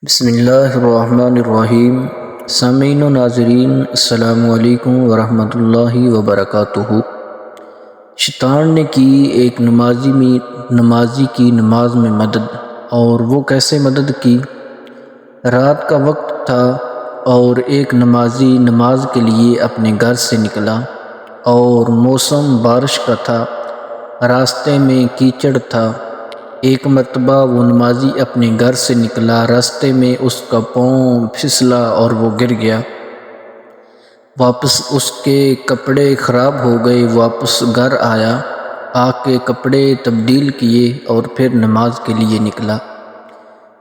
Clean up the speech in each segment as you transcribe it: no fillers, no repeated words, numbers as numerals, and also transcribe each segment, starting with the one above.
بسم اللہ الرحمن الرحیم۔ سامعین و ناظرین، السلام علیکم ورحمۃ اللہ وبرکاتہ۔ شیطان نے کی ایک نمازی کی نماز میں مدد، اور وہ کیسے مدد کی؟ رات کا وقت تھا اور ایک نمازی نماز کے لیے اپنے گھر سے نکلا اور موسم بارش کا تھا، راستے میں کیچڑ تھا۔ ایک مرتبہ وہ نمازی اپنے گھر سے نکلا، راستے میں اس کا پاؤں پھسلا اور وہ گر گیا۔ واپس اس کے کپڑے خراب ہو گئے، واپس گھر آیا، آ کے کپڑے تبدیل کیے اور پھر نماز کے لیے نکلا۔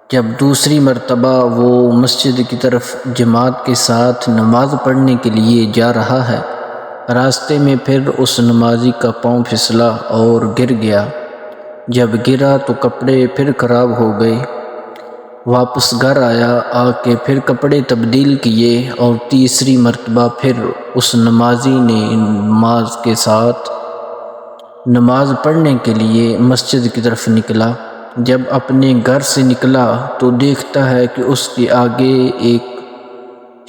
جب دوسری مرتبہ وہ مسجد کی طرف جماعت کے ساتھ نماز پڑھنے کے لیے جا رہا ہے، راستے میں پھر اس نمازی کا پاؤں پھسلا اور گر گیا۔ جب گرا تو کپڑے پھر خراب ہو گئے، واپس گھر آیا، آ کے پھر کپڑے تبدیل کیے اور تیسری مرتبہ پھر اس نمازی نے نماز کے ساتھ نماز پڑھنے کے لیے مسجد کی طرف نکلا۔ جب اپنے گھر سے نکلا تو دیکھتا ہے کہ اس کے آگے ایک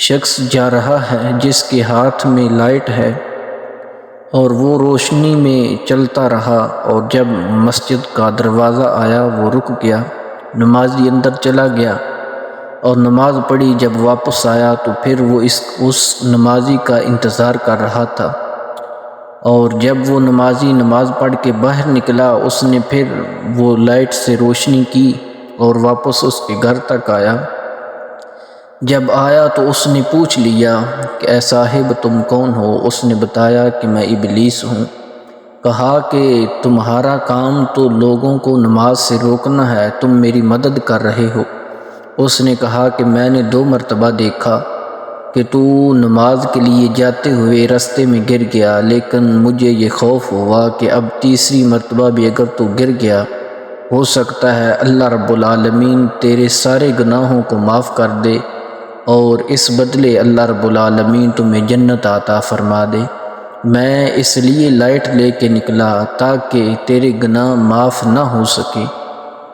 شخص جا رہا ہے جس کے ہاتھ میں لائٹ ہے، اور وہ روشنی میں چلتا رہا، اور جب مسجد کا دروازہ آیا وہ رک گیا۔ نمازی اندر چلا گیا اور نماز پڑھی۔ جب واپس آیا تو پھر وہ اس نمازی کا انتظار کر رہا تھا، اور جب وہ نمازی نماز پڑھ کے باہر نکلا، اس نے پھر وہ لائٹ سے روشنی کی اور واپس اس کے گھر تک آیا۔ جب آیا تو اس نے پوچھ لیا کہ اے صاحب تم کون ہو؟ اس نے بتایا کہ میں ابلیس ہوں۔ کہا کہ تمہارا کام تو لوگوں کو نماز سے روکنا ہے، تم میری مدد کر رہے ہو۔ اس نے کہا کہ میں نے 2 مرتبہ دیکھا کہ تو نماز کے لیے جاتے ہوئے راستے میں گر گیا، لیکن مجھے یہ خوف ہوا کہ اب تیسری مرتبہ بھی اگر تو گر گیا، ہو سکتا ہے اللہ رب العالمین تیرے سارے گناہوں کو معاف کر دے، اور اس بدلے اللہ رب العالمین تمہیں جنت عطا فرما دے۔ میں اس لیے لائٹ لے کے نکلا تاکہ تیرے گناہ معاف نہ ہو سکے۔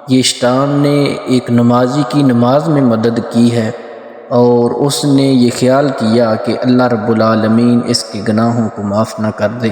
یہ شیطان نے ایک نمازی کی نماز میں مدد کی ہے، اور اس نے یہ خیال کیا کہ اللہ رب العالمین اس کے گناہوں کو معاف نہ کر دے۔